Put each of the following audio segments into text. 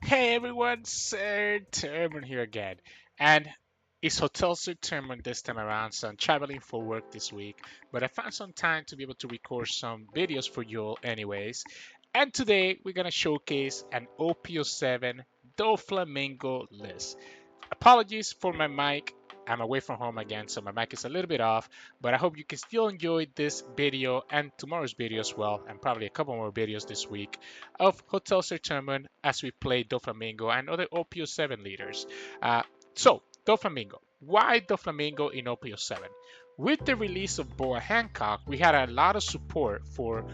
Hey everyone, Sirturmund here again. And it's Hotel Sirturmund this time around, so I'm traveling for work this week, but I found some time to be able to record some videos for you all anyways. And today we're gonna showcase an OP07 Doflamingo list. Apologies for my mic. I'm away from home again, so my mic is a little bit off, but I hope you can still enjoy this video and tomorrow's video as well, and probably a couple more videos this week of Hotel Serturmund as we play Doflamingo and other OP07 leaders. Doflamingo. Why Doflamingo in OP07? With the release of Boa Hancock, we had a lot of support for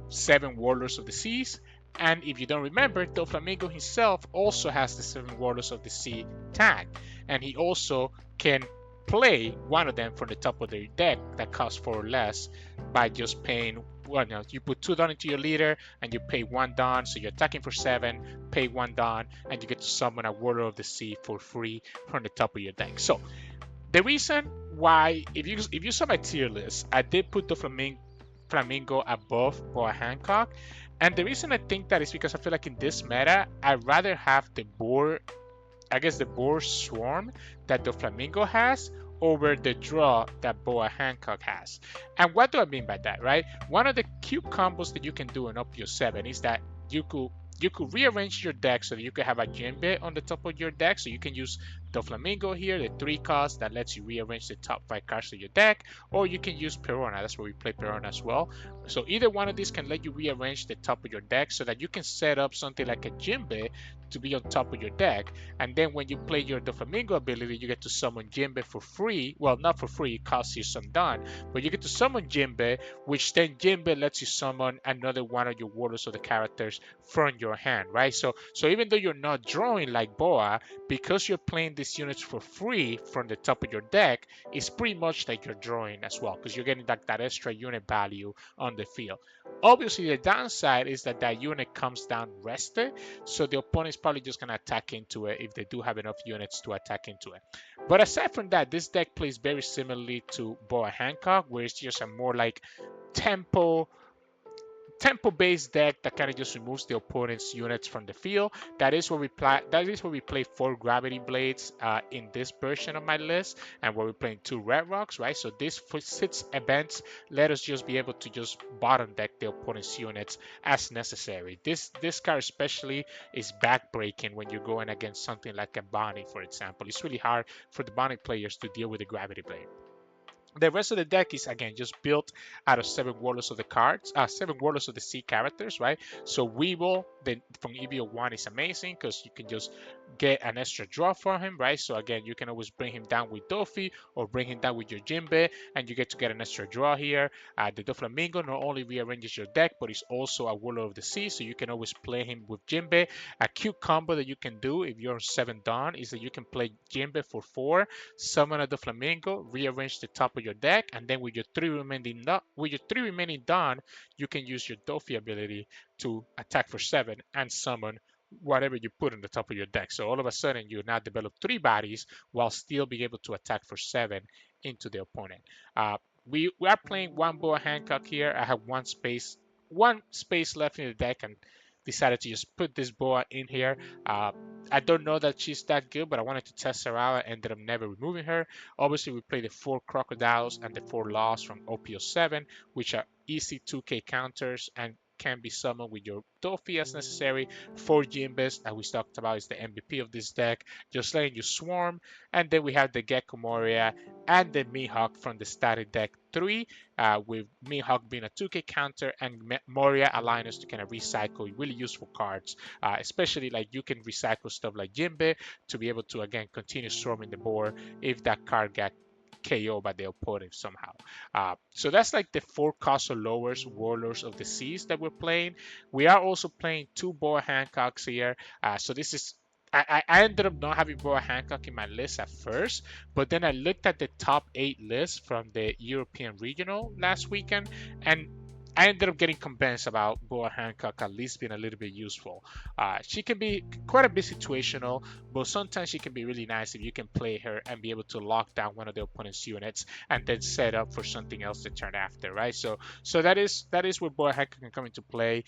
Seven Warlords of the Seas. And if you don't remember, Doflamingo himself also has the Seven Warlords of the Sea tag. And he also can play one of them from the top of their deck that costs 4 or less by just paying you put 2 Dawn into your leader and you pay 1 Dawn, so you're attacking for 7, pay 1 Dawn, and you get to summon a Warlord of the Sea for free from the top of your deck. So the reason why, if you saw my tier list, I did put the Flamingo above Boa Hancock. And the reason I think that is because I feel like in this meta, I'd rather have the board, I guess the board swarm that the Flamingo has over the draw that Boa Hancock has. And what do I mean by that, right? One of the cute combos that you can do in OP07 is that you could rearrange your deck so that you could have a Jinbe on the top of your deck. So you can use the Flamingo here, the 3 cost that lets you rearrange the top 5 cards of your deck, or you can use Perona. That's where we play Perona as well. So either one of these can let you rearrange the top of your deck so that you can set up something like a Jinbe to be on top of your deck. And then when you play your Doflamingo ability, you get to summon Jinbe for free. Well, not for free, it costs you some Dawn, but you get to summon Jinbe, which then Jinbe lets you summon another one of your warlords of the characters from your hand, right? So even though you're not drawing like Boa, because you're playing these units for free from the top of your deck, it's pretty much like you're drawing as well, because you're getting that extra unit value on the field. Obviously, the downside is that that unit comes down rested, so the opponent's probably just going to attack into it if they do have enough units to attack into it. But aside from that, this deck plays very similarly to Boa Hancock, where it's just a more like tempo based deck that kind of just removes the opponent's units from the field. That is where we play 4 gravity blades in this version of my list, and where we're playing 2 Red Rocs, right? So these 6 events let us just be able to just bottom deck the opponent's units as necessary. This card especially is backbreaking when you're going against something like a Bonnie, for example. It's really hard for the Bonnie players to deal with the gravity blade. The rest of the deck is again just built out of 7 Warlords of the cards, 7 Warlords of the Sea characters, right? So Weevil from EV01 is amazing because you can just get an extra draw for him, right? So again, you can always bring him down with Doffy or bring him down with your Jinbe, and you get to get an extra draw here. The Doflamingo not only rearranges your deck, but it's also a Warlord of the Sea, so you can always play him with Jinbe. A cute combo that you can do if you're on 7 Dawn is that you can play Jinbe for 4, summon a Doflamingo, rearrange the top of your deck, and then with your 3 remaining Dawn, you can use your Doffy ability to attack for 7 and summon whatever you put on the top of your deck. So all of a sudden, you now develop 3 bodies while still being able to attack for 7 into the opponent. We are playing 1 Boa Hancock here. I have one space left in the deck, and decided to just put this Boa in here. I don't know that she's that good, but I wanted to test her out. I ended up never removing her. Obviously, we play the 4 Crocodiles and the 4 Laws from OP07, which are easy 2k counters and can be summoned with your Doffy as necessary. 4 Jinbes that we talked about is the MVP of this deck, just letting you swarm. And then we have the Gecko Moria and the Mihawk from the static deck 3, with Mihawk being a 2k counter and Moria allowing us to kind of recycle really useful cards, especially like you can recycle stuff like Jinbe to be able to again continue swarming the board if that card got KO by the opponent somehow. So that's like the 4 cost or lowers Warlords of the Seas that we're playing. We are also playing 2 Boa Hancocks here. So this is I ended up not having Boa Hancock in my list at first, but then I looked at the top 8 list from the European Regional last weekend, and I ended up getting convinced about Boa Hancock at least being a little bit useful. She can be quite a bit situational, but sometimes she can be really nice if you can play her and be able to lock down one of the opponent's units and then set up for something else to turn after, right? So that is where Boa Hancock can come into play.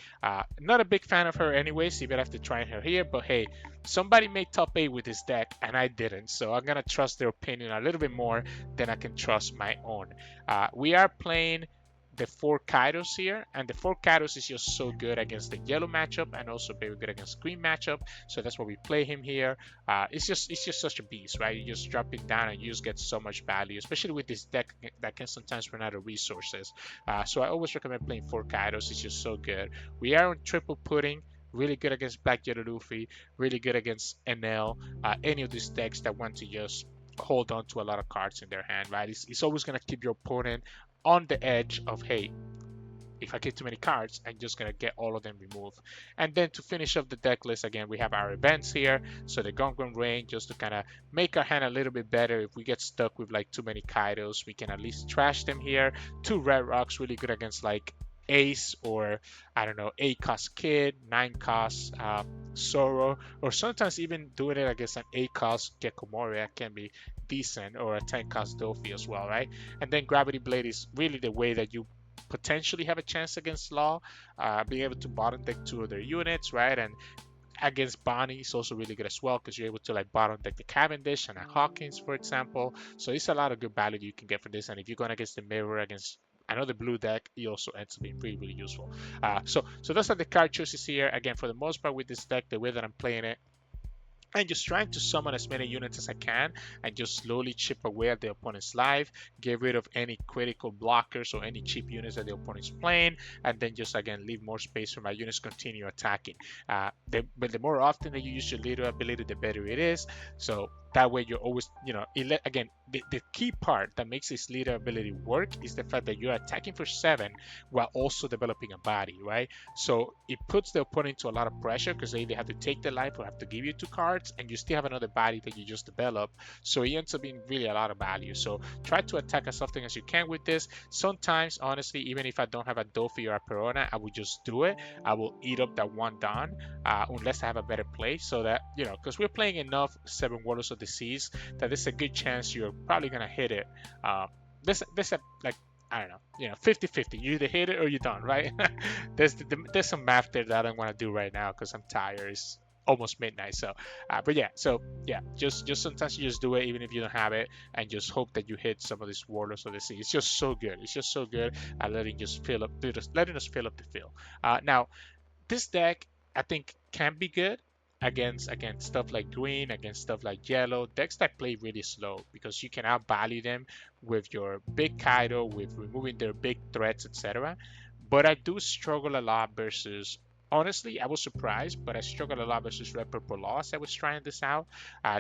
Not a big fan of her anyways, even after trying her here, but hey, somebody made top 8 with this deck and I didn't, so I'm gonna trust their opinion a little bit more than I can trust my own. We are playing the 4 Kaidos here, and the 4 Kaidos is just so good against the yellow matchup and also very good against green matchup, so that's why we play him here. It's just such a beast, right? You just drop it down and you just get so much value, especially with this deck that can sometimes run out of resources. So I always recommend playing 4 Kaidos. It's just so good. We are on triple pudding. Really good against Black Yellow Luffy, really good against NL, any of these decks that want to just hold on to a lot of cards in their hand, right? It's always going to keep your opponent on the edge of, hey, if I get too many cards, I'm just going to get all of them removed. And then to finish up the deck list, again, we have our events here. So the Gongon Rain, just to kind of make our hand a little bit better. If we get stuck with like too many Kaidos, we can at least trash them here. 2 Red Rocs, really good against like Ace or, I don't know, 8 cost Kid, 9 cost Sorrow, or sometimes even doing it against an 8 cost Gecko Moria can be decent, or a 10 cost Doffy as well, right? And then Gravity Blade is really the way that you potentially have a chance against Law, being able to bottom deck 2 of their units, right? And against Bonnie is also really good as well because you're able to like bottom deck the Cavendish and a Hawkins, for example. So it's a lot of good value you can get from this. And if you're going against the Mirror, against another blue deck, it also ends up being really, really useful. So those are the card choices here. Again, for the most part with this deck, the way that I'm playing it, and just trying to summon as many units as I can and just slowly chip away at the opponent's life, get rid of any critical blockers or any cheap units that the opponent's playing, and then just again leave more space for my units to continue attacking. But the more often that you use your leader ability, the better it is. So that way you're always, again, the key part that makes this leader ability work is the fact that you're attacking for 7 while also developing a body, right? So it puts the opponent into a lot of pressure because they either have to take the life or have to give you 2 cards, and you still have another body that you just developed. So it ends up being really a lot of value. So try to attack as often as you can with this. Sometimes, honestly, even if I don't have a Doffy or a Perona, I will just do it. I will eat up that 1 Don, unless I have a better play. So that, because we're playing enough 7 Warlords of the Seas that there's a good chance you're probably going to hit it. There's a, like, I don't know, 50-50. You either hit it or you don't, right? there's some math there that I don't want to do right now because I'm tired. It's almost midnight. But yeah, just sometimes you just do it even if you don't have it, and just hope that you hit some of these Warlords of the Sea. It's just so good. It's just so good at letting us fill up the field. Now, this deck I think can be good against stuff like green, against stuff like yellow, decks that play really slow because you can outvalue them with your big Kaido, with removing their big threats, etc. But I do struggle a lot versus, honestly, I was surprised, but I struggled a lot versus Red Purple Loss. I was trying this out.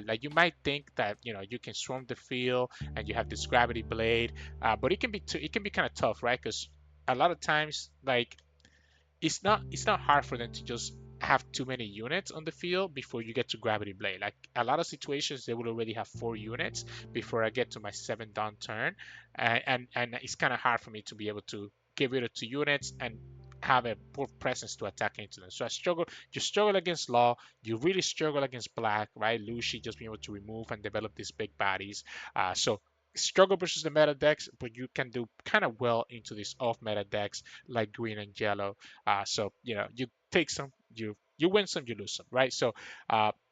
Like, you might think that you can swarm the field and you have this Gravity Blade, but it can be kind of tough, right? Because a lot of times, like, it's not hard for them to just have too many units on the field before you get to Gravity Blade. Like, a lot of situations, they will already have 4 units before I get to my 7 down turn, and it's kind of hard for me to be able to get rid of 2 units and have a full presence to attack into them. So you struggle against Law, you really struggle against Black, right? Lucci just being able to remove and develop these big bodies. So struggle versus the meta decks, but you can do kind of well into these off meta decks like green and yellow. So you take some, you win some, you lose some, right? So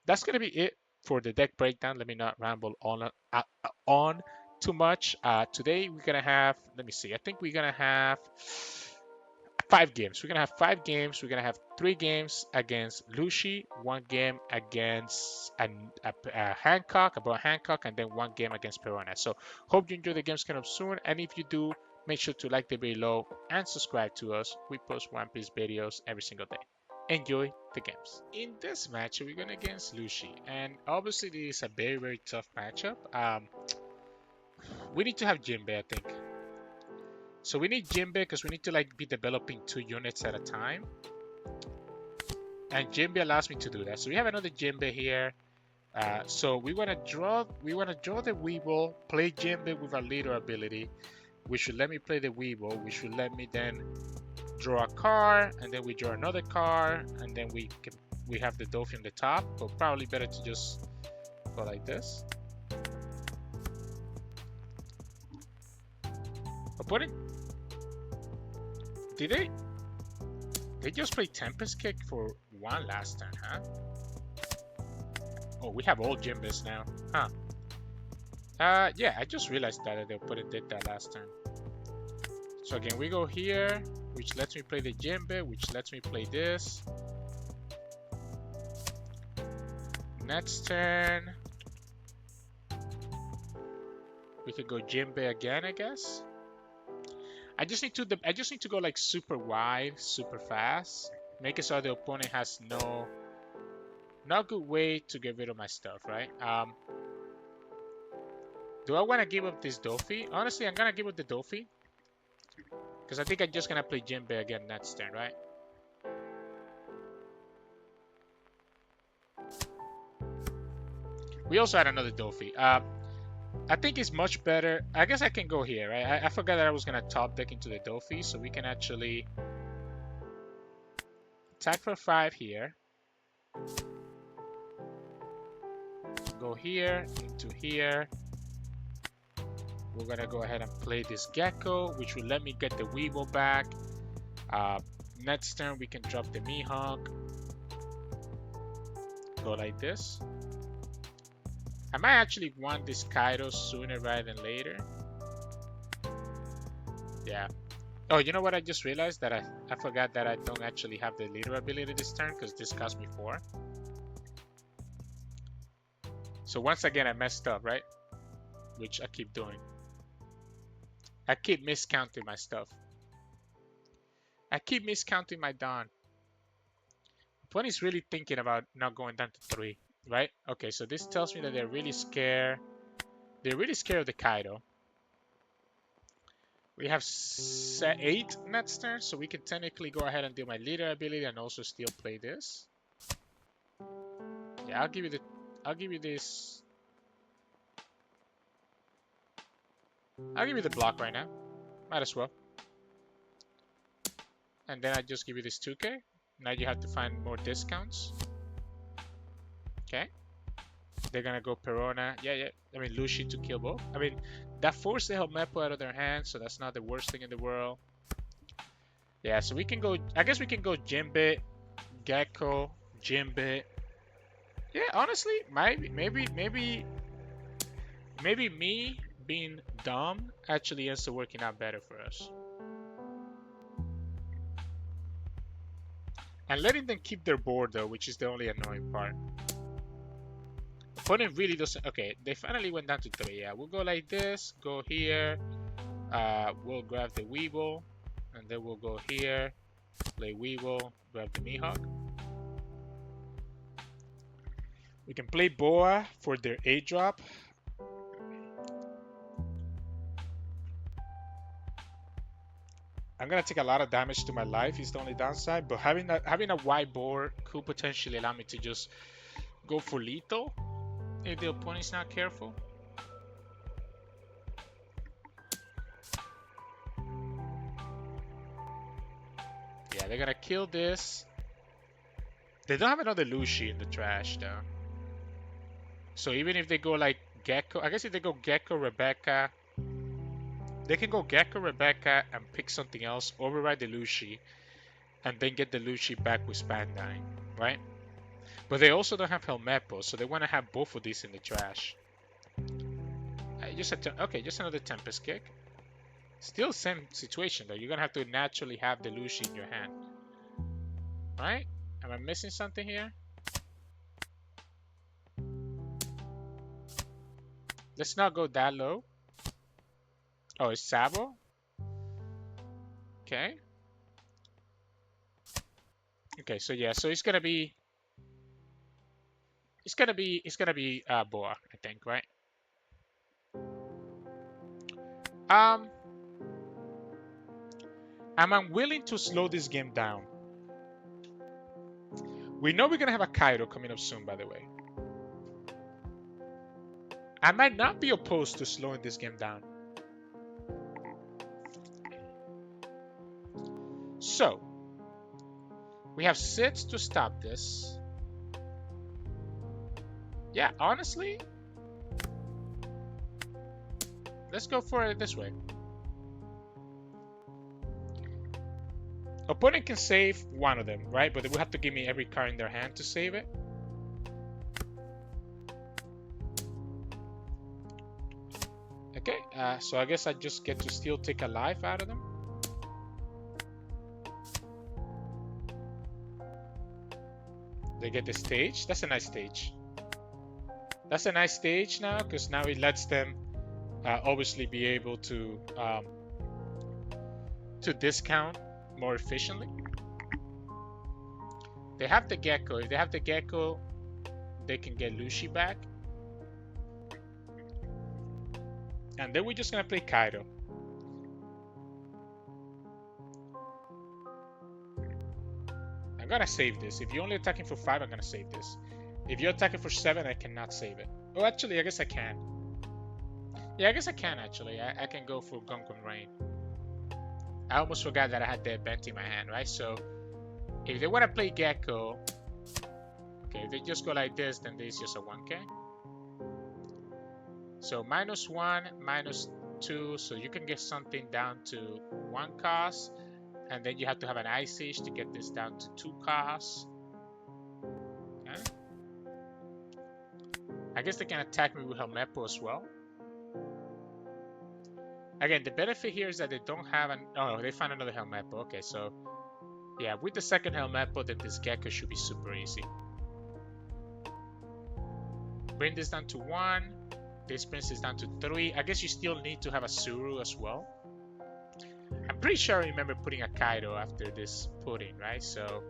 that's gonna be it for the deck breakdown. Let me not ramble on too much. Today we're gonna have, let me see, I think we're gonna have 5 games. We're gonna have 5 games. We're gonna have 3 games against Lucci, 1 game against a Hancock, about Hancock, and then 1 game against Perona. So hope you enjoy the games coming up soon. And if you do, make sure to like the video below and subscribe to us. We post One Piece videos every single day. Enjoy the games. In this match, we're going against Lucci, and obviously this is a very, very tough matchup. We need to have Jinbe, I think. So we need Jinbe because we need to be developing 2 units at a time. And Jinbe allows me to do that. So we have another Jinbe here. So we want to draw the Weevil, play Jinbe with our leader ability, which should let me play the Weevil, which should let me then draw a card, and then we draw another card, and then we have the Doffy on the top. But probably better to just go like this. Opponent, did they just play Tempest Kick for one last turn, huh? Oh, we have all Jimbes now, huh? Yeah, I just realized that the opponent did that last turn. So again, we go here, which lets me play the Jinbe, which lets me play this. Next turn, we could go Jinbe again, I guess. I just need to go like super wide, super fast, make it so the opponent has no good way to get rid of my stuff, right? Do I want to give up this Doffy? Honestly, I'm gonna give up the Doffy because I think I'm just gonna play Jinbe again next turn, right? We also had another Doffy. I think it's much better. I guess I can go here, right? I forgot that I was gonna top deck into the Doffy, so we can actually attack for 5 here. Go here into here. We're gonna go ahead and play this Gecko, which will let me get the Weevil back. Next turn we can drop the Mihawk. Go like this. I might actually want this Kaido sooner rather than later. Yeah. Oh, you know what? I just realized that I forgot that I don't actually have the leader ability this turn because this cost me 4. So once again, I messed up, right? Which I keep doing. I keep miscounting my stuff. I keep miscounting my Don. Opponent's really thinking about not going down to 3, right? Okay, so this tells me that they're really scared. They're really scared of the Kaido. We have 8 next turn, so we can technically go ahead and do my leader ability and also still play this. Yeah, I'll give you this. I'll give you the block right now. Might as well. And then I just give you this 2k. Now you have to find more discounts. Okay. They're gonna go Perona. Yeah. I mean, Lucci to kill both. I mean, that forced the Helmepo out of their hands, so that's not the worst thing in the world. Yeah, so we can go. I guess we can go Jinbe, Gecko, Jinbe. Yeah, honestly, maybe me being dumb actually ends up working out better for us. And letting them keep their board though, which is the only annoying part. Opponent really doesn't. Okay, they finally went down to 3. Yeah, we'll go like this. Go here. We'll grab the Weevil, and then we'll go here. Play Weevil. Grab the Mihawk. We can play Boa for their 8-drop. I'm gonna take a lot of damage to my life. Is the only downside, but having a wide board could potentially allow me to just go for lethal if the opponent's not careful. Yeah, they're gonna kill this. They don't have another Lucci in the trash though. So even if they go like Gecko, I guess if they go Gecko, Rebecca, they can go Gecko, Rebecca, and pick something else, override the Lucci, and then get the Lucci back with Spandine, right? But they also don't have Helmepo, so they want to have both of these in the trash. Okay, just another Tempest Kick. Still same situation though. You're gonna have to naturally have the Lucci in your hand, right? Am I missing something here? Let's not go that low. Oh, it's Sabo. Okay. Okay, so yeah, so it's gonna be Boa, I think, right? I'm unwilling to slow this game down. We know we're gonna have a Kaido coming up soon, by the way. I might not be opposed to slowing this game down. So we have sits to stop this. Yeah, honestly, let's go for it this way. Opponent can save one of them, right? But they will have to give me every card in their hand to save it. Okay, so I guess I just get to still take a life out of them. They get the stage. That's a nice stage. That's a nice stage now, because now it lets them obviously be able to discount more efficiently. They have the Gecko. If they have the Gecko, they can get Lucci back. And then we're just gonna play Kaido. I'm gonna save this. If you're only attacking for 5, I'm gonna save this. If you're attacking for 7, I cannot save it. Oh, actually, I guess I can. Yeah, I guess I can, actually. I can go for Gungun Rain. I almost forgot that I had the bent in my hand, right? So, if they want to play Gecko, okay, if they just go like this, then this is just a 1k. So, -1, -2, so you can get something down to 1 cost. And then you have to have an Ice Age to get this down to 2 costs. Okay. I guess they can attack me with Helmeppo as well. Again, the benefit here is that they don't have an... Oh, they found another Helmeppo. Okay, so... Yeah, with the second Helmeppo, then this Gecko should be super easy. Bring this down to 1. This brings this down to 3. I guess you still need to have a Suru as well. I'm pretty sure I remember putting a Kaido after this pudding, right? So...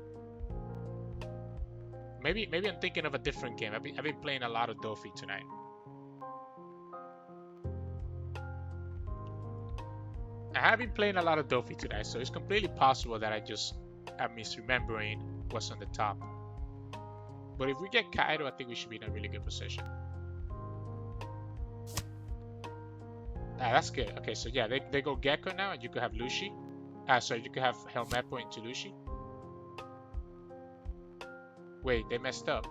Maybe I'm thinking of a different game. I've been playing a lot of Doffy tonight. I have been playing a lot of Doffy tonight, so it's completely possible that I'm misremembering what's on the top. But if we get Kaido, I think we should be in a really good position. Ah, that's good. Okay, so yeah, they go Gecko now, and you could have Lucci. Sorry, you could have Helmeppo into Lucci. Wait, they messed up.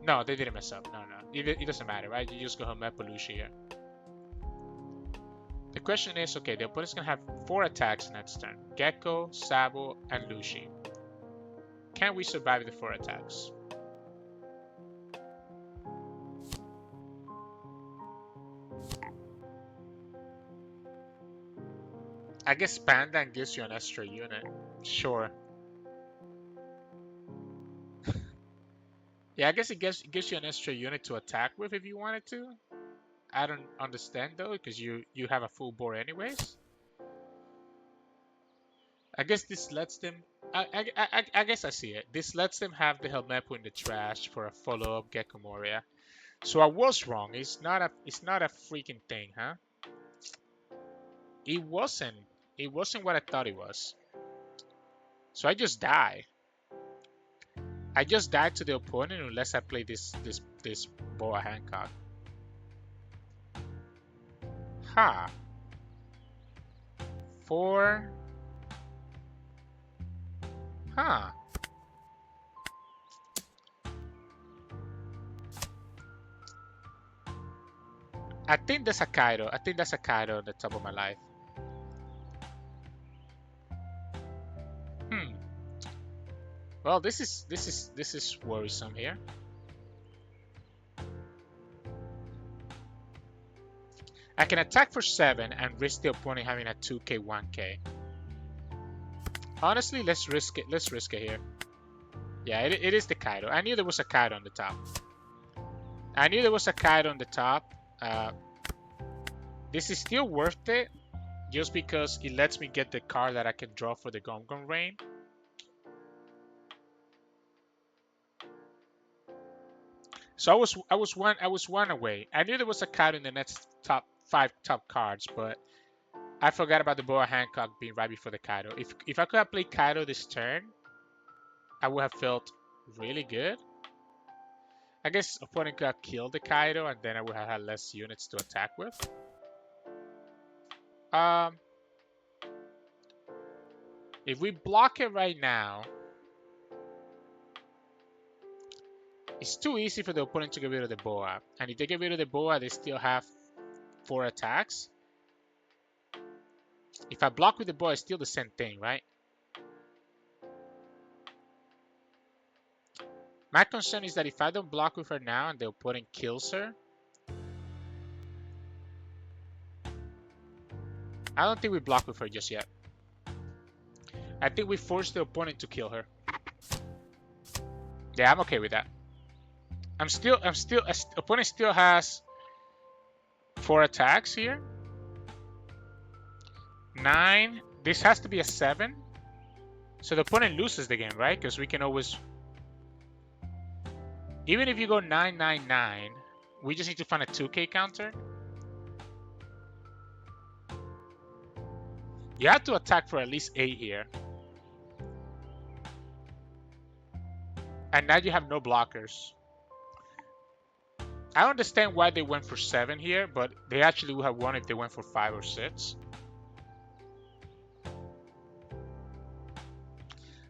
No, they didn't mess up. No. It doesn't matter, right? You just go Helmeppo Lucci here. The question is, okay, the opponent's gonna have 4 attacks next turn. Gecko, Sabo, and Lucci. Can we survive the 4 attacks? I guess Pandan gives you an extra unit. Sure. Yeah, I guess it gives you an extra unit to attack with if you wanted to. I don't understand though, because you have a full board anyways. I guess this lets them... I guess I see it. This lets them have the Helmeppo in the trash for a follow-up Gecko Moria. So I was wrong. It's not a freaking thing, huh? It wasn't. It wasn't what I thought it was. So I just die. I just died to the opponent unless I play this Boa Hancock. Ha. 4. Huh. I think that's a Kaido. I think that's a Kaido on the top of my life. Well, this is worrisome here. I can attack for 7 and risk the opponent having a 2k, 1k. Honestly, let's risk it. Let's risk it here. Yeah, it is the Kaido. I knew there was a Kaido on the top. I knew there was a Kaido on the top. This is still worth it, just because it lets me get the card that I can draw for the Gungun Rain. So I was one away. I knew there was a Kaido in the next 5 top cards, but I forgot about the Boa Hancock being right before the Kaido. If I could have played Kaido this turn, I would have felt really good. I guess opponent could have killed the Kaido, and then I would have had less units to attack with. If we block it right now, it's too easy for the opponent to get rid of the boa. And if they get rid of the boa, they still have 4 attacks. If I block with the boa, it's still the same thing, right? My concern is that if I don't block with her now and the opponent kills her, I don't think we block with her just yet. I think we force the opponent to kill her. Yeah, I'm okay with that. Opponent still has 4 attacks here. 9. This has to be a 7. So the opponent loses the game, right? Because we can always... Even if you go 999, we just need to find a 2k counter. You have to attack for at least 8 here. And now you have no blockers. I understand why they went for 7 here, but they actually would have won if they went for 5 or 6.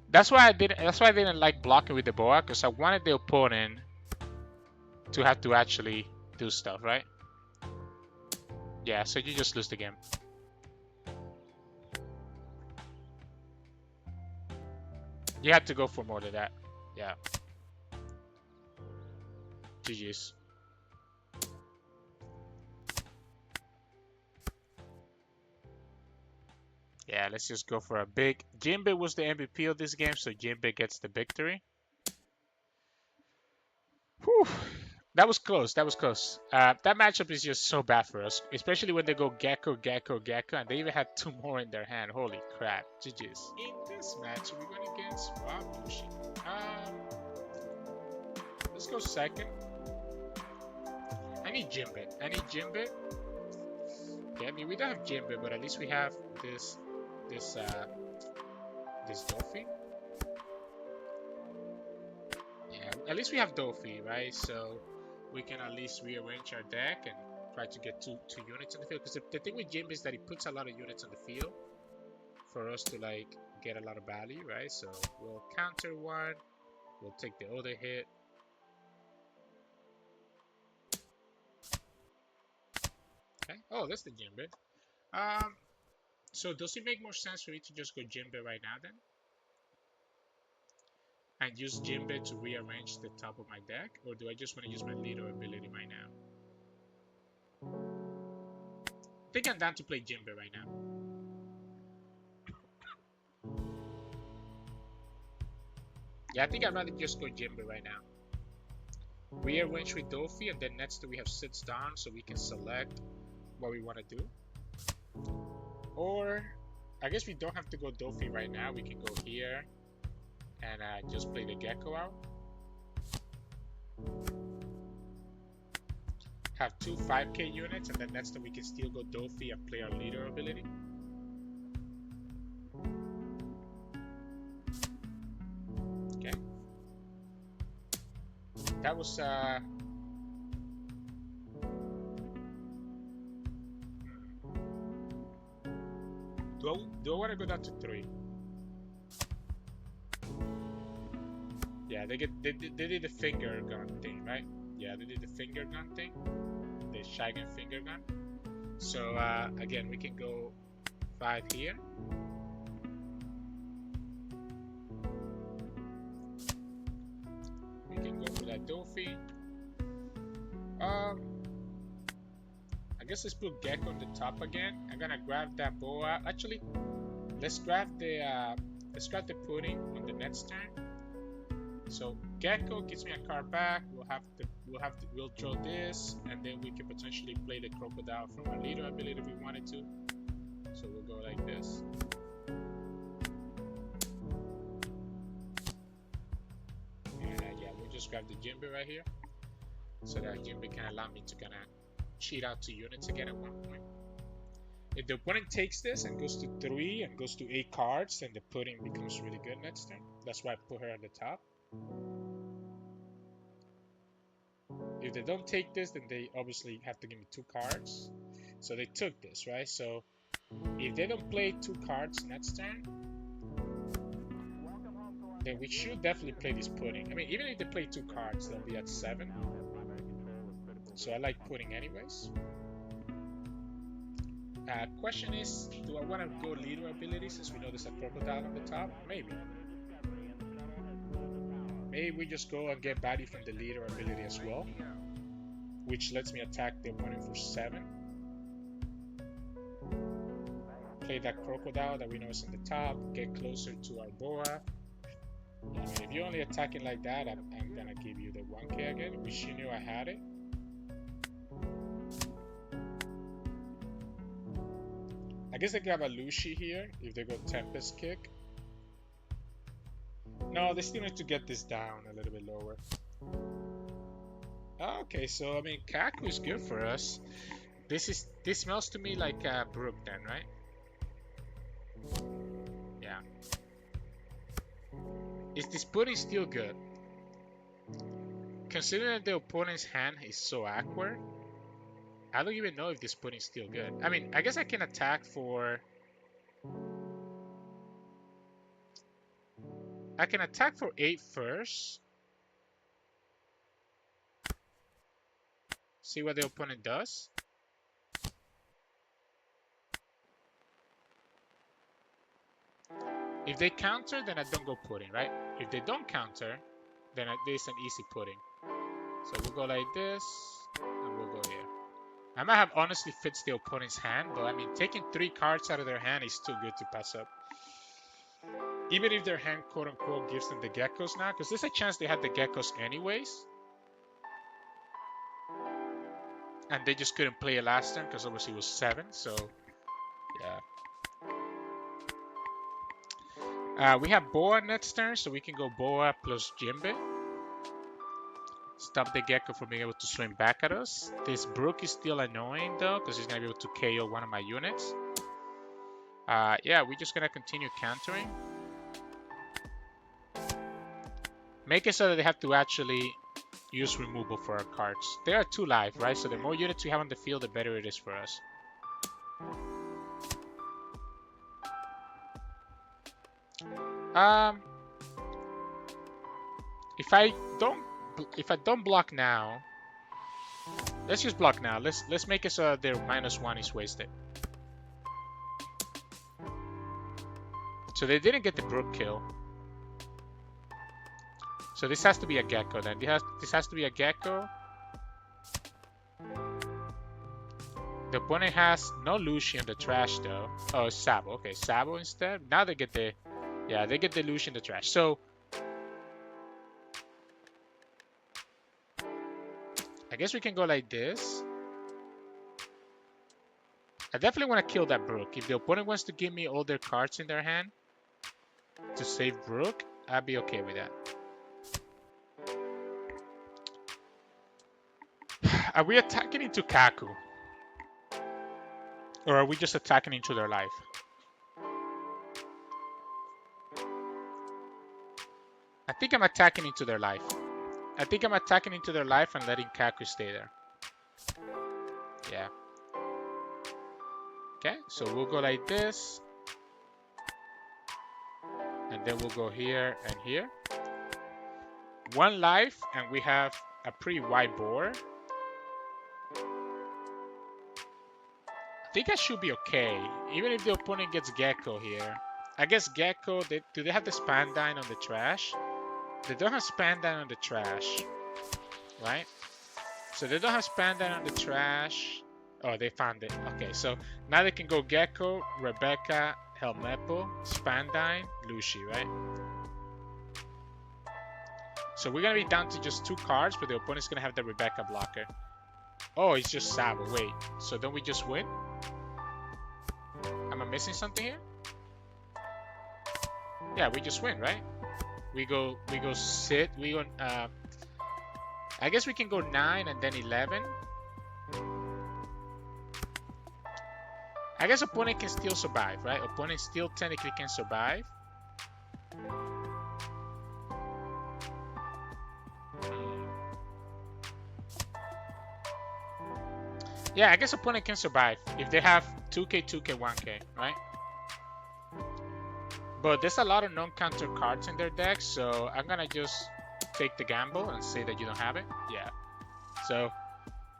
That's why I didn't like blocking with the boa, because I wanted the opponent to have to actually do stuff, right? Yeah, so you just lose the game. You had to go for more than that. Yeah. GG's. Yeah, let's just go for a big... Jinbe was the MVP of this game, so Jinbe gets the victory. Whew. That was close. That was close. That matchup is just so bad for us, especially when they go Gecko, Gecko, Gecko, and they even had 2 more in their hand. Holy crap. GG's. In this match, we're going against Rob Lucci. Let's go second. I need Jinbe. Yeah, I mean, we don't have Jinbe, but at least we have this Doffy. Yeah, at least we have Doffy, right? So we can at least rearrange our deck and try to get two units in the field. Because the thing with Jinbe is that he puts a lot of units on the field for us to like get a lot of value, right? So we'll counter one, we'll take the other hit. Okay. Oh, that's the Jinbe. So does it make more sense for me to just go Jinbe right now then? And use Jinbe to rearrange the top of my deck? Or do I just want to use my leader ability right now? I think I'm down to play Jinbe right now. Yeah, I think I'd rather just go Jinbe right now. Rearrange with Doffy, and then next we have sits down so we can select what we want to do. Or, I guess we don't have to go Doffy right now. We can go here and just play the Gecko out. Have 2 5k units, and then next time we can still go Doffy and play our leader ability. Okay. That was Do I want to go down to 3? Yeah, they did the finger gun thing, right? Yeah, they did the finger gun thing, the Shagan finger gun. So again, we can go 5 here. We can go for that Doffy. I guess let's put Gecko on the top again. I'm gonna grab that boa. Actually, let's grab the pudding on the next turn. So Gecko gives me a card back. We'll draw this, and then we can potentially play the Crocodile from our leader ability if we wanted to. So we'll go like this. And yeah, we'll just grab the Jinbe right here, so that Jinbe can allow me to kind of cheat out 2 units again at one point. If the opponent takes this and goes to 3 and goes to 8 cards, then the pudding becomes really good next turn. That's why I put her on the top. If they don't take this, then they obviously have to give me 2 cards. So they took this, right? So if they don't play 2 cards next turn, then we should definitely play this pudding. I mean, even if they play 2 cards, they'll be at 7. So I like pudding anyways. Question is, do I want to go leader ability since we know there's a crocodile on the top? Maybe. Maybe we just go and get value from the leader ability as well, which lets me attack the opponent for 7. Play that crocodile that we know is on the top, get closer to our boa. I mean, if you're only attacking like that, I'm gonna give you the 1k again. Wish you knew I had it. I guess they grab a Lucci here if they go Tempest Kick. No, they still need to get this down a little bit lower. Okay, so I mean, Kaku is good for us. This smells to me like Brook then, right? Yeah. Is this pudding still good? Considering that the opponent's hand is so awkward, I don't even know if this pudding is still good. I mean, I guess I can attack for... I can attack for 8 first. See what the opponent does. If they counter, then I don't go pudding, right? If they don't counter, then there's an easy pudding. So we'll go like this, and we'll go here. I might have honestly fits the opponent's hand, but I mean, taking 3 cards out of their hand is too good to pass up. Even if their hand, quote-unquote, gives them the geckos now, because there's a chance they had the geckos anyways. And they just couldn't play it last turn, because obviously it was 7, so yeah. We have Boa next turn, so we can go Boa plus Jinbe. Stop the Gecko from being able to swim back at us. This Brook is still annoying though, because he's going to be able to KO one of my units. Yeah, we're just going to continue countering. Make it so that they have to actually use removal for our cards. They are 2 life, right? So the more units we have on the field, the better it is for us. If I don't block now, let's just block now. Let's make it so that their -1 is wasted. So they didn't get the Brook kill. So this has to be a Gecko then. This has to be a Gecko. The opponent has no Lucci in the trash though. Oh, Sabo. Okay, Sabo instead. Now they get the... Yeah, they get the Lucci in the trash. So... I guess we can go like this. I definitely want to kill that Brook. If the opponent wants to give me all their cards in their hand to save Brook, I'd be okay with that. Are we attacking into Kaku? Or are we just attacking into their life? I think I'm attacking into their life. I think I'm attacking into their life and letting Kaku stay there. Yeah. Okay, so we'll go like this. And then we'll go here and here. 1 life, and we have a pretty wide board. I think I should be okay, even if the opponent gets Gecko here. I guess Gecko, do they have the Spandine on the trash? They don't have Spandine on the trash, right? So they don't have Spandine on the trash. Oh, they found it. Okay, so now they can go Gecko, Rebecca, Helmeppo, Spandine, Lucci, right? So we're going to be down to just 2 cards, but the opponent's going to have the Rebecca blocker. Oh, it's just Sabo. Wait, so don't we just win? Am I missing something here? Yeah, we just win, right? We go sit. We go. I guess we can go 9 and then 11. I guess opponent can still survive, right? Opponent still technically can survive. Yeah, I guess opponent can survive if they have 2k, 2k, 1k, right? But there's a lot of non-counter cards in their deck, so I'm gonna just take the gamble and say that you don't have it. Yeah. So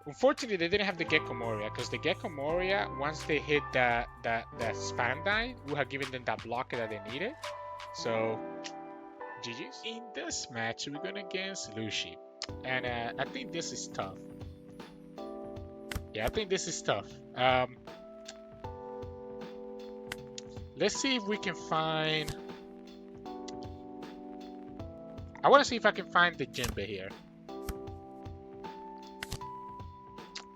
unfortunately, they didn't have the Gecko Moria, because the Gecko Moria, once they hit that spam die, would have given them that blocker that they needed. So GG's. In this match, we're going against Lucci, and I think this is tough. Yeah, I think this is tough. Let's see if we can find... I want to see if I can find the Jinbe here.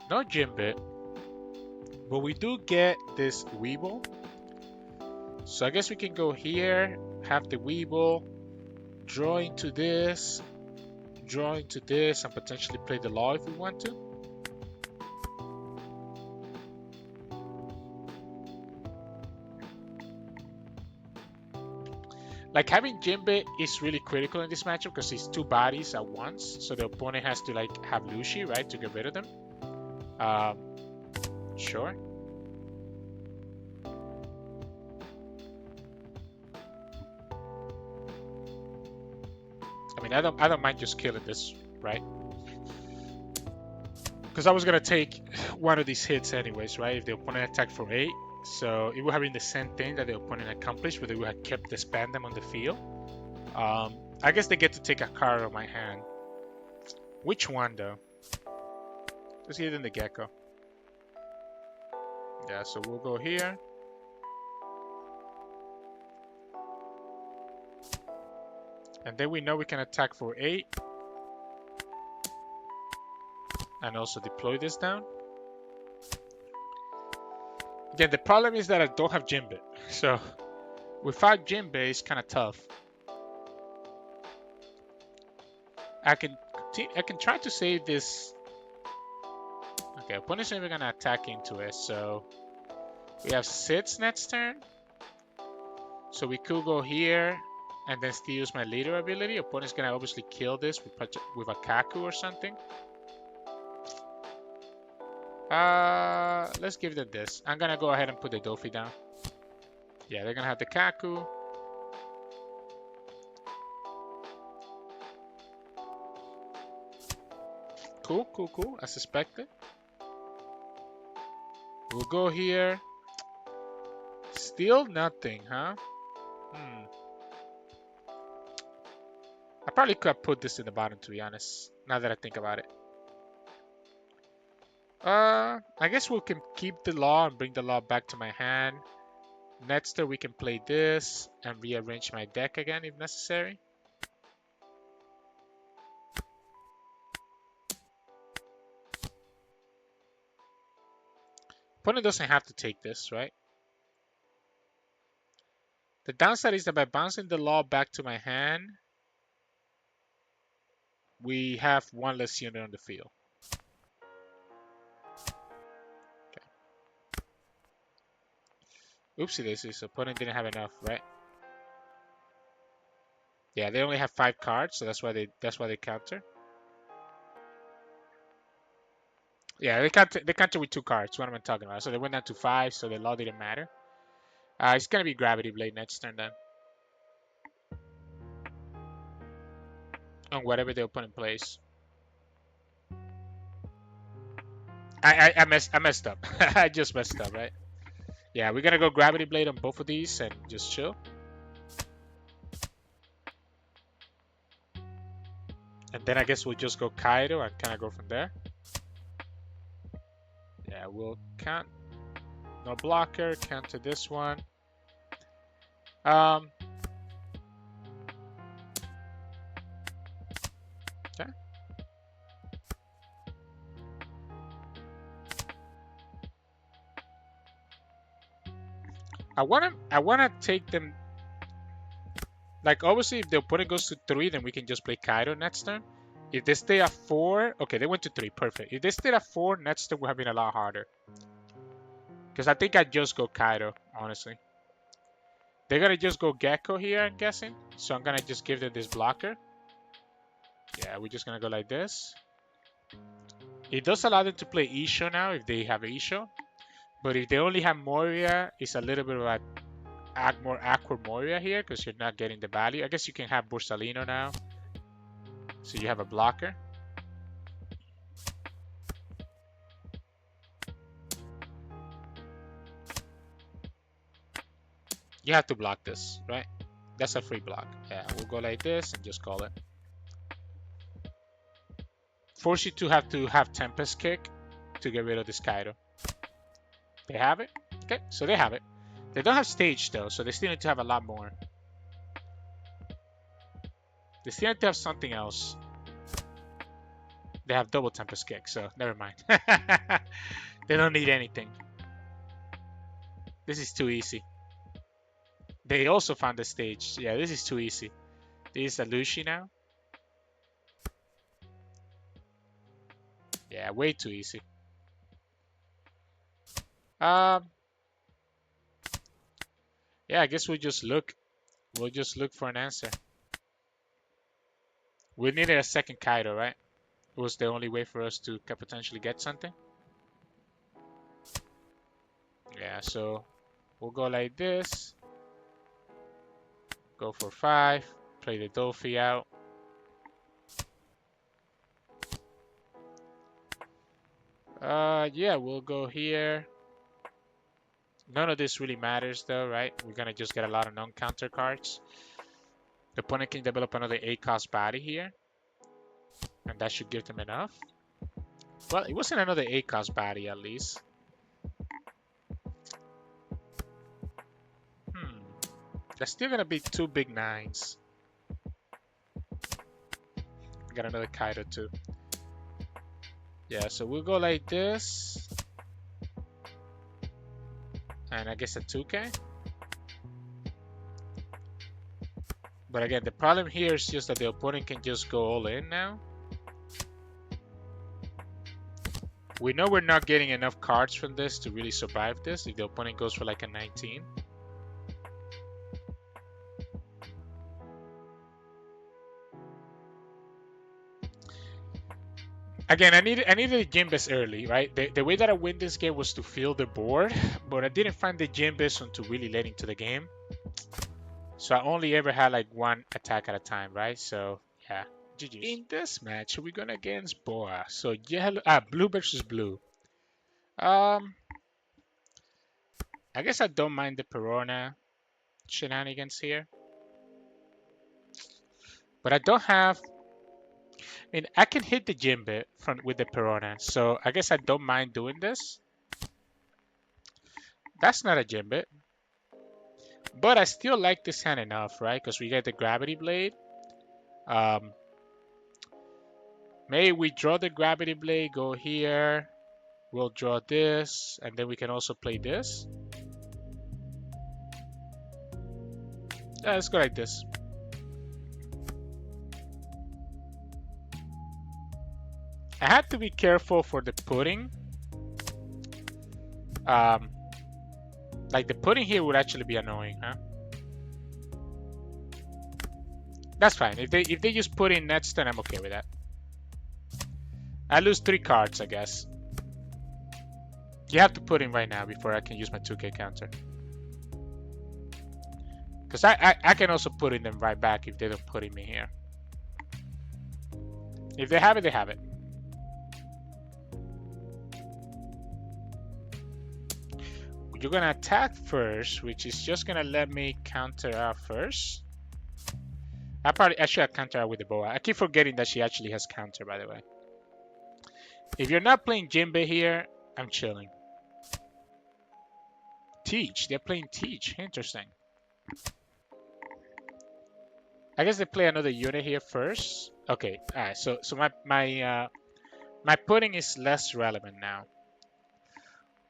No Jinbe, but we do get this Weevil. So I guess we can go here, have the Weevil, draw into this, and potentially play the Law if we want to. Like, having Jinbe is really critical in this matchup because he's two bodies at once, so the opponent has to like have Lucci, right, to get rid of them. Sure. I mean, I don't mind just killing this, right? Because I was gonna take one of these hits anyways, right? If the opponent attacked for 8, so it would have been the same thing that the opponent accomplished, but they would have kept the spam on the field. I guess they get to take a card on my hand. Which one though? Let's get it in the Gecko. Yeah, so we'll go here. And then we know we can attack for 8. And also deploy this down. Again, the problem is that I don't have Jinbe. So without Jinbe, it's kind of tough. I can try to save this. Okay, opponent's never gonna attack into it, so we have Sid's next turn. So we could go here and then still use my leader ability. Opponent's gonna obviously kill this with a Kaku or something. Let's give them this. I'm gonna go ahead and put the Doffy down. Yeah, they're gonna have the Kaku. Cool, cool, cool. As expected. We'll go here. Still nothing, huh? I probably could have put this in the bottom, to be honest. Now that I think about it. I guess we can keep the Law and bring the Law back to my hand. Next turn we can play this and rearrange my deck again if necessary. Opponent doesn't have to take this, right? The downside is that by bouncing the Law back to my hand, we have one less unit on the field. Okay. Oopsie daisies, opponent didn't have enough, right? Yeah, they only have 5 cards, so that's why they counter. Yeah, they counter with 2 cards. What am I talking about? So they went down to 5, so the Law didn't matter. It's gonna be Gravity Blade next turn then. On whatever the opponent plays. I messed up. I just messed up, right? Yeah, we're gonna go Gravity Blade on both of these and just chill. And then I guess we'll just go Kaido and kind of go from there. Yeah, we'll count. No blocker, counter this one. Okay. I wanna take them. Like, obviously, if the opponent goes to 3, then we can just play Kaido next turn. If they stay at 4, okay, they went to 3, perfect. If they stayed at 4, next turn would have been a lot harder. Because I think I'd just go Kaido, honestly. They're gonna just go Gecko here, I'm guessing. So I'm gonna just give them this blocker. Yeah, we're just gonna go like this. It does allow them to play Isho now if they have Isho. But if they only have Moria, it's a little bit of a more Aqua Moria here because you're not getting the value. I guess you can have Borsalino now. So you have a blocker. You have to block this, right? That's a free block. Yeah, we'll go like this and just call it. Force you to have Tempest Kick to get rid of this Kaido. They have it? Okay, so they have it. They don't have stage though, so they still need to have a lot more. They still need to have something else. They have double Tempest Kick, so never mind. They don't need anything. This is too easy. They also found the stage. Yeah, this is too easy. This is a Lucci now. Yeah, way too easy. Yeah, I guess we'll just look. We'll just look for an answer. We needed a second Kaido, right? It was the only way for us to potentially get something. Yeah, so we'll go like this. Go for 5. Play the Doffy out. Yeah, we'll go here. None of this really matters though, right? We're gonna just get a lot of non-counter cards. The opponent can develop another 8-cost body here. And that should give them enough. Well, it wasn't another 8-cost body at least. That's still gonna be 2 big 9s. Got another Kaido too. Yeah, so we'll go like this. And I guess a 2K. But again, the problem here is just that the opponent can just go all in now. We know we're not getting enough cards from this to really survive this if the opponent goes for like a 19. Again, I needed the Jinbes early, right? The way that I win this game was to fill the board, but I didn't find the Jinbes until really late into the game. So I only ever had like 1 attack at a time, right? So yeah, GG's. In this match, we're going against Boa. So yellow, blue versus blue. I guess I don't mind the Perona shenanigans here, but I don't have. I mean, I can hit the Jinbe with the Perona, so I guess I don't mind doing this. That's not a Jinbe. But I still like this hand enough, right? Because we get the Gravity Blade. Maybe we draw the Gravity Blade, go here. We'll draw this, and then we can also play this. Yeah, let's go like this. I had to be careful for the pudding. Like the pudding here would actually be annoying, huh? That's fine. If they just put in nets, then I'm okay with that. I lose 3 cards, I guess. You have to put in right now before I can use my 2K counter. Because I can also put in them right back if they don't put in me here. If they have it, they have it. You're gonna attack first, which is just gonna let me counter out first. I should have counter out with the Boa. I keep forgetting that she actually has counter, by the way. If you're not playing Jinbe here, I'm chilling. Teach. They're playing Teach. Interesting. I guess they play another unit here first. Okay. All right. So my pudding is less relevant now.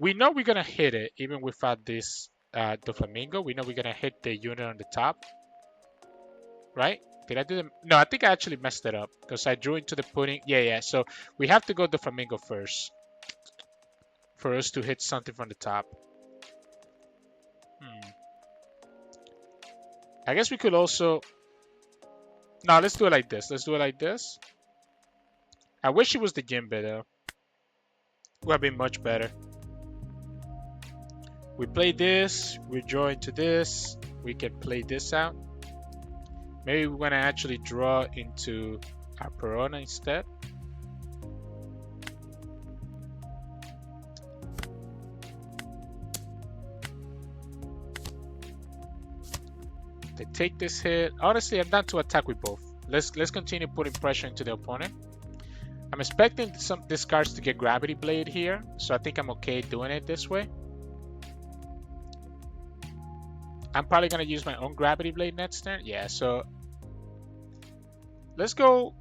We know we're gonna hit it even without this Doflamingo. We know we're gonna hit the unit on the top, right? Did I do them? No, I think I actually messed it up because I drew into the pudding. Yeah. So we have to go Doflamingo first for us to hit something from the top. I guess we could also. No, let's do it like this. Let's do it like this. I wish it was the Jinbe though. Would have been much better. We play this, we draw into this, we can play this out. Maybe we want to actually draw into our Perona instead. They take this hit. Honestly, I'm down to attack with both. Let's continue putting pressure into the opponent. I'm expecting some these cards to get Gravity Blade here, so I think I'm okay doing it this way. I'm probably gonna use my own Gravity Blade next turn. Yeah, so let's go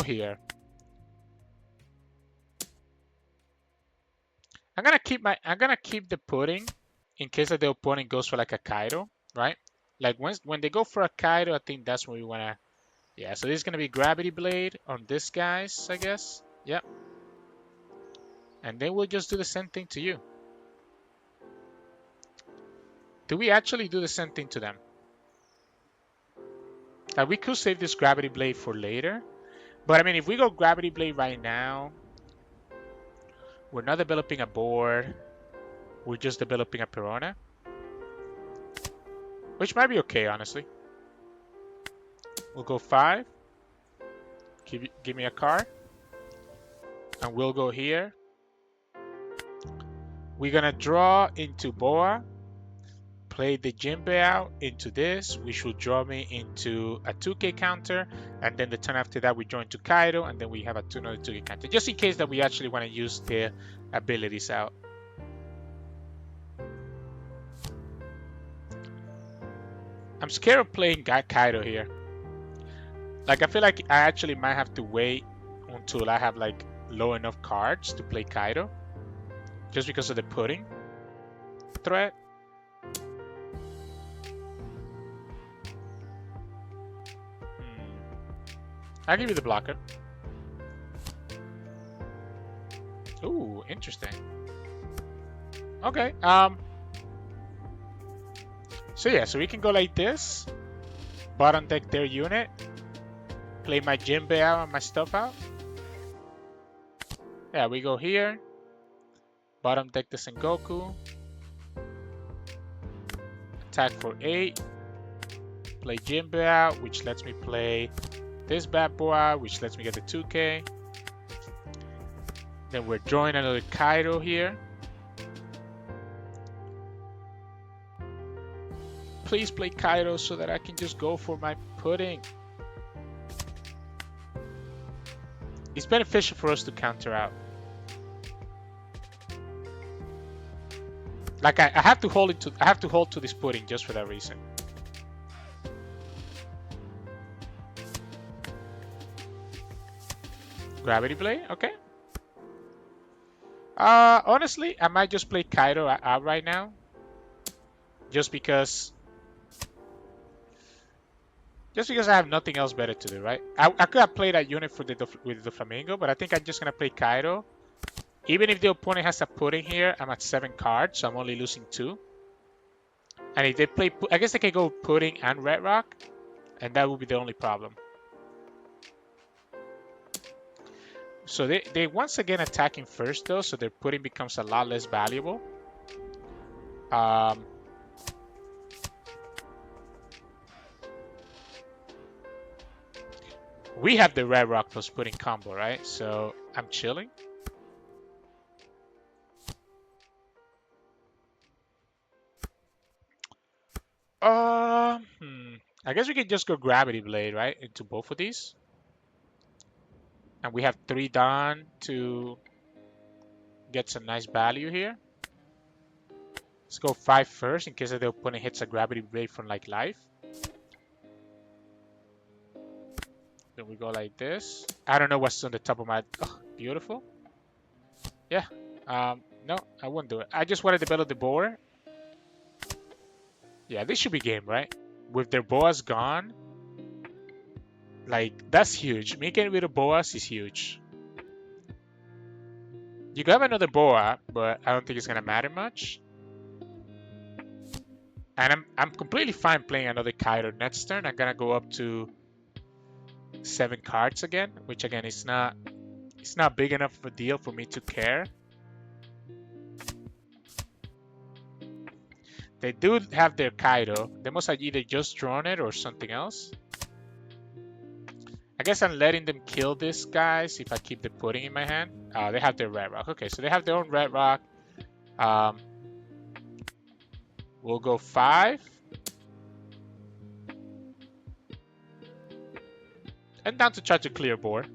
here. I'm gonna keep the pudding in case that the opponent goes for like a Kaido, right? Like when they go for a Kaido, I think that's when we wanna. Yeah, so this is gonna be Gravity Blade on this guys, I guess. Yep. And then we'll just do the same thing to you. Do we actually do the same thing to them? We could save this Gravity Blade for later. But I mean, if we go Gravity Blade right now, we're not developing a board. We're just developing a Perona. Which might be okay, honestly. We'll go 5. Give me a card. And we'll go here. We're gonna draw into Boa. Play the Jinbe out into this, which will draw me into a 2k counter, and then the turn after that we draw into Kaido, and then we have another 2k counter, just in case that we actually want to use their abilities out. I'm scared of playing Kaido here. Like, I feel like I actually might have to wait until I have like low enough cards to play Kaido, just because of the pudding threat. I'll give you the blocker. Ooh, interesting. Okay. So yeah, so we can go like this. Bottom deck their unit. Play my Jinbe out and my stuff out. Yeah, we go here. Bottom deck the Sengoku. Attack for 8. Play Jinbe out, which lets me play this bad boy, which lets me get the 2k. Then we're drawing another Kaido here. Please play Kaido so that I can just go for my pudding. It's beneficial for us to counter out. Like I have to hold to this pudding just for that reason. Gravity Blade, okay. Honestly, I might just play Kaido out right now. Just because I have nothing else better to do, right? I could have played that unit for with the Doflamingo, but I think I'm just gonna play Kaido. Even if the opponent has a pudding here, I'm at 7 cards, so I'm only losing 2. And if they play, I guess they can go pudding and Red Roc, and that will be the only problem. So they once again attacking first though, so their pudding becomes a lot less valuable. We have the Red Roc plus pudding combo, right? So I'm chilling. I guess we can just go Gravity Blade, right? Into both of these. And we have 3 done to get some nice value here. Let's go 5 first in case the opponent hits a Gravity Blade from like life. Then we go like this. I don't know what's on the top of my... Oh, beautiful. Yeah. No, I won't do it. I just want to develop the board. Yeah, this should be game, right? With their boas gone. Like, that's huge. Me getting rid of boas is huge. You can have another boa, but I don't think it's gonna matter much. And I'm completely fine playing another Kaido next turn. I'm gonna go up to 7 cards again, which again is not big enough of a deal for me to care. They do have their Kaido. They must have either just drawn it or something else. I guess I'm letting them kill these guys if I keep the pudding in my hand. They have their Red Roc. Okay, so they have their own Red Roc. We'll go 5. And down to try to clear board.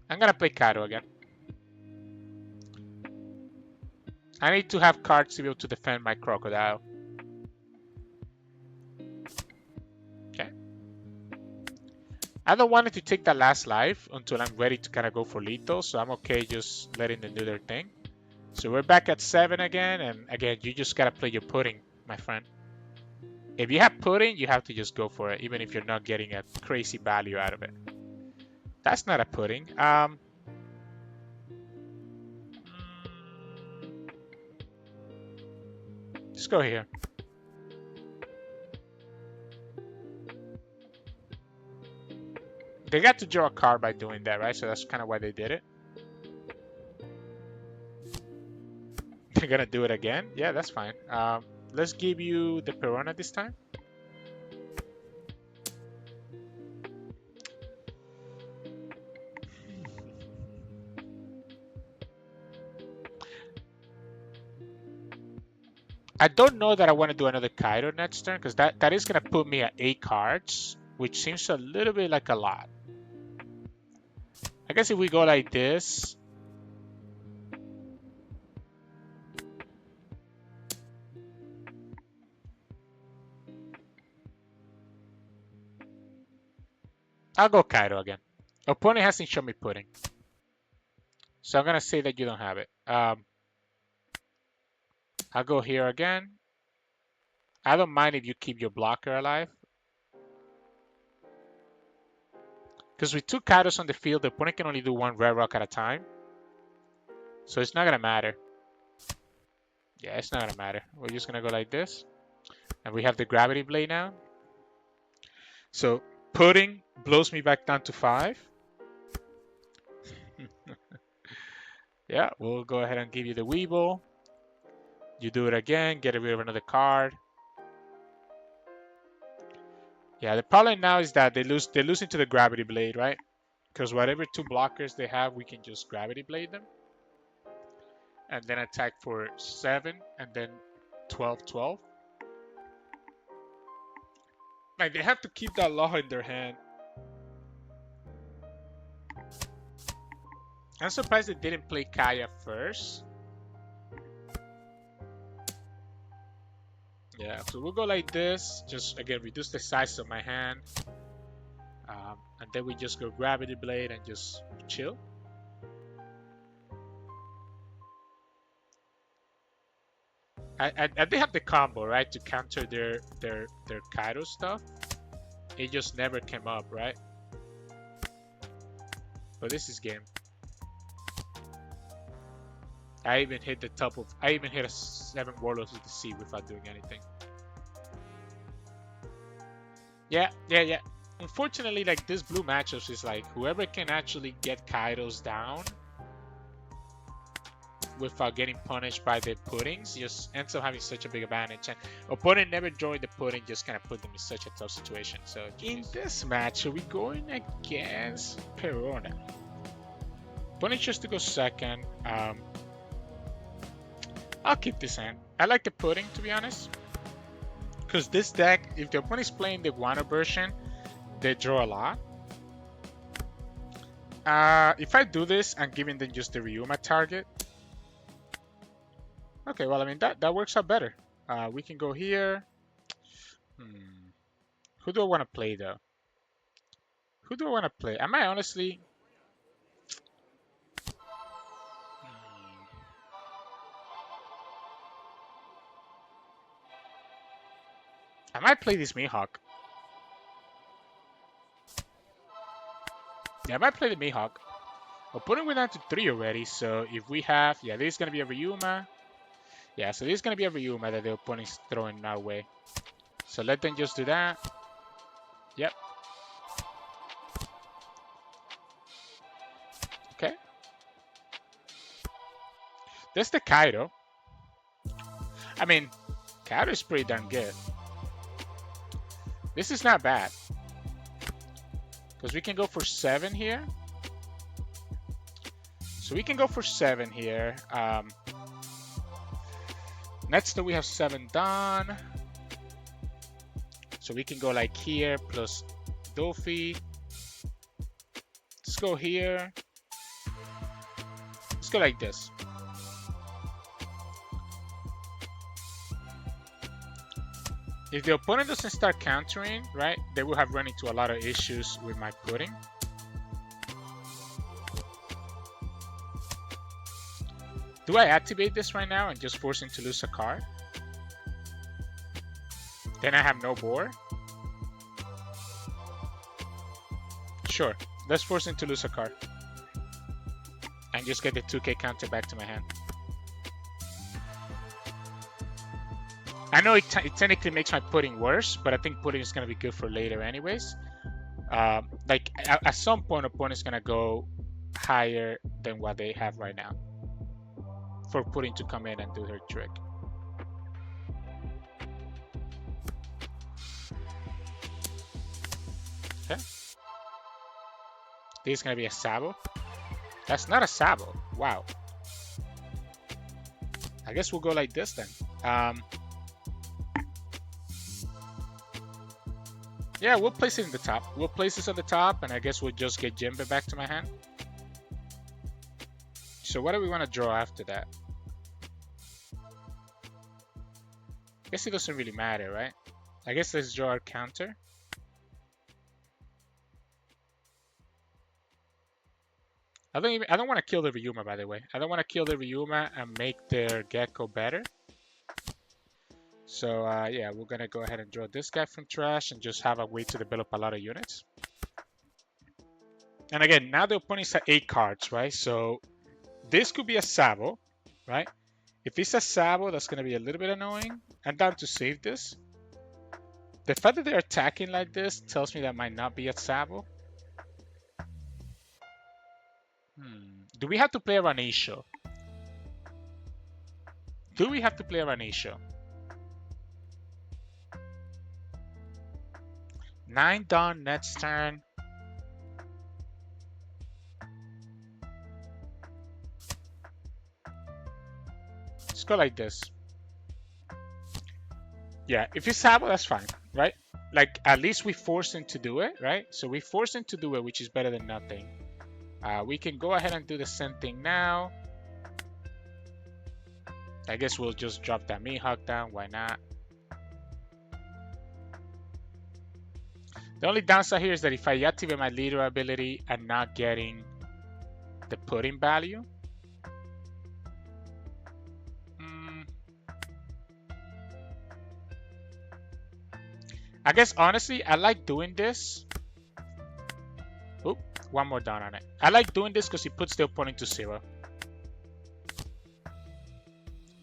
I'm gonna play Kaido again. I need to have cards to be able to defend my Crocodile. Okay. I don't want it to take that last life until I'm ready to kind of go for lethal, so I'm okay just letting them do their thing. So we're back at 7 again, and again, you just gotta play your pudding, my friend. If you have pudding, you have to just go for it, even if you're not getting a crazy value out of it. That's not a pudding. Let's go here. They got to draw a card by doing that, right? So that's kind of why they did it. They're gonna do it again? Yeah, that's fine. Let's give you the Perona this time. I don't know that I want to do another Kaido next turn, because that is going to put me at 8 cards, which seems a little bit like a lot. I guess if we go like this... I'll go Kaido again. Opponent hasn't shown me pudding. So I'm going to say that you don't have it. I'll go here again. I don't mind if you keep your blocker alive. Because with 2 Kaidos on the field, the opponent can only do 1 Red Roc at a time. So it's not going to matter. Yeah, it's not going to matter. We're just going to go like this. And we have the Gravity Blade now. So pudding blows me back down to 5. Yeah, we'll go ahead and give you the Weevil. You do it again, get rid of another card. Yeah, the problem now is that they're losing to the Gravity Blade, right? Because whatever 2 blockers they have, we can just Gravity Blade them. And then attack for 7, and then 12-12. Like, they have to keep that law in their hand. I'm surprised they didn't play Kaya first. Yeah, so we'll go like this. Just, again, reduce the size of my hand. And then we just go Gravity Blade and just chill. And they have the combo, right, to counter their Kaido stuff. It just never came up, right? But this is game. I even hit the top of... I even hit a 7 Warlords with the C without doing anything. Yeah. Unfortunately, like, this blue matchups is like, whoever can actually get Kaidos down without getting punished by the puddings just ends up having such a big advantage. And opponent never joined the pudding, just kind of put them in such a tough situation. So in this match, are we going against Perona? Opponent chose to go second. I'll keep this hand. I like the pudding, to be honest. Because this deck, if the opponent is playing the Guano version, they draw a lot. If I do this, I'm giving them just the Ryuma target. Okay, well, I mean, that works out better. We can go here. Who do I want to play, though? Who do I want to play? Am I honestly... I might play this Mihawk. Yeah, I might play the Mihawk. Opponent went down to 3 already, so if we have... Yeah, this is going to be a Ryuma. Yeah, so this is going to be a Ryuma that the opponent's throwing our way. So let them just do that. Yep. Okay. There's the Kaido. I mean, Kaido is pretty darn good. This is not bad. Because we can go for 7 here. So we can go for 7 here. Next we have 7 done. So we can go like here plus Doffy. Let's go here. Let's go like this. If the opponent doesn't start countering, right, they will have run into a lot of issues with my pudding. Do I activate this right now and just force him to lose a card? Then I have no board? Sure, let's force him to lose a card. And just get the 2k counter back to my hand. I know it technically makes my pudding worse, but I think pudding is going to be good for later anyways. Like, at some point, opponent's going to go higher than what they have right now for pudding to come in and do her trick. Okay. This is going to be a Sabo. That's not a Sabo. Wow. I guess we'll go like this then. Yeah, we'll place it in the top. We'll place this on the top, and I guess we'll just get Jinbe back to my hand. So what do we want to draw after that? I guess it doesn't really matter, right? I guess let's draw our counter. I don't want to kill the Ryuma, by the way. I don't want to kill the Ryuma and make their Gecko better. So yeah, we're gonna go ahead and draw this guy from trash and just have a way to develop a lot of units. And again, now the opponent's at 8 cards, right? So this could be a Sabo, right? If it's a Sabo, that's gonna be a little bit annoying. I'm down to save this. The fact that they're attacking like this tells me that might not be a Sabo. Do we have to play a Ranisho? Do we have to play a Ranisho? 9 done, next turn. Let's go like this. Yeah, if it's Sabo, that's fine, right? Like, at least we forced him to do it, right? So we forced him to do it, which is better than nothing. We can go ahead and do the same thing now. I guess we'll just drop that Mihawk down. Why not? The only downside here is that if I activate my leader ability, I'm not getting the pudding value. I guess honestly, I like doing this. Oop, one more down on it. I like doing this because he puts the opponent to 0.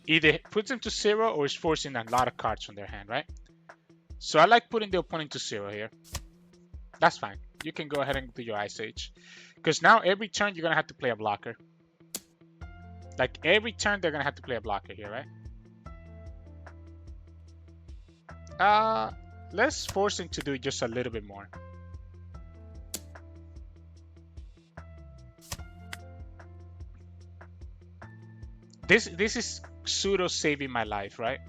Either puts him to 0 or is forcing a lot of cards from their hand, right? So I like putting the opponent to 0 here. That's fine. You can go ahead and do your Ice Age. Because now every turn you're going to have to play a blocker. Like every turn they're going to have to play a blocker here, right? Let's force him to do just a little bit more. This is pseudo saving my life, right?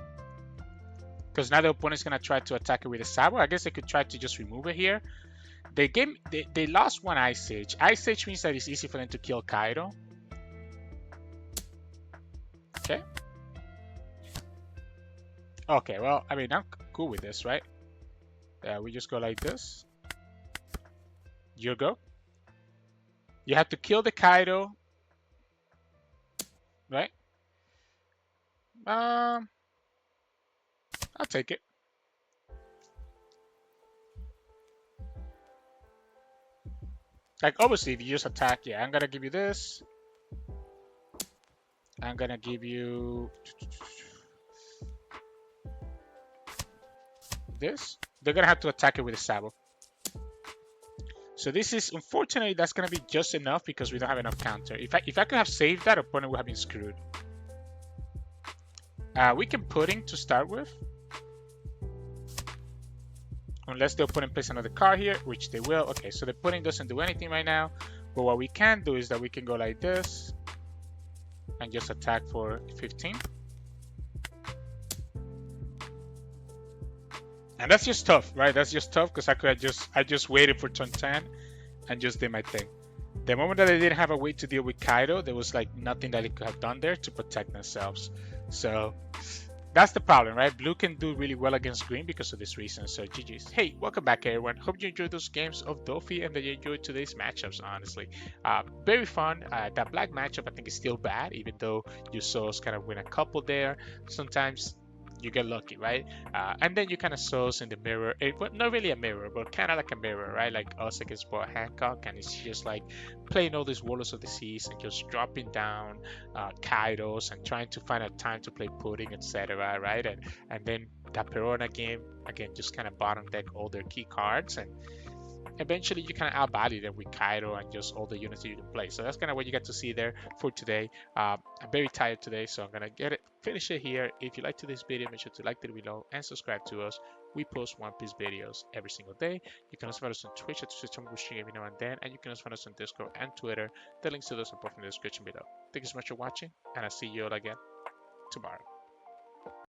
Because now the opponent's gonna try to attack it with a Sabo. I guess they could try to just remove it here. They lost one Ice Age. Ice Age means that it's easy for them to kill Kaido. Okay. Okay, well, I mean, I'm cool with this, right? We just go like this. You go. You have to kill the Kaido. Right? I'll take it. Like, obviously, if you just attack, yeah, I'm gonna give you this. I'm gonna give you this. They're gonna have to attack it with a Sabo. So this is, unfortunately, that's gonna be just enough because we don't have enough counter. If I could have saved that, opponent would have been screwed. We can pudding to start with. Unless the opponent plays another card here, which they will. Okay, so the pudding doesn't do anything right now. But what we can do is that we can go like this and just attack for 15. And that's just tough, right? That's just tough because I just waited for turn 10 and just did my thing. The moment that they didn't have a way to deal with Kaido, there was like nothing that they could have done there to protect themselves. So that's the problem, right? Blue can do really well against green because of this reason. So GG's. Hey, welcome back, everyone. Hope you enjoyed those games of Doffy and that you enjoyed today's matchups, honestly. Very fun. That black matchup, I think, is still bad, even though you saw us kind of win a couple there. Sometimes you get lucky, right? And then you kind of saw us in the mirror. Well, not really a mirror, but kind of like a mirror, right? Like us against Boa Hancock, and it's just like playing all these Warlords of the Seas and just dropping down Kaidos and trying to find a time to play pudding, etc. Right? And then that Perona game again, just kind of bottom deck all their key cards, and eventually you kind of outvalue them with Kaido and just all the units that you can play. So that's kind of what you got to see there for today. I'm very tired today, so I'm gonna finish it here. If you liked this video, make sure to like the below and subscribe to us. We post One Piece videos every single day. You can also find us on Twitch at Rob Lucci Game every now and then, and you can also find us on Discord and Twitter. The links to those are both in the description below. Thank you so much for watching, and I'll see you all again tomorrow.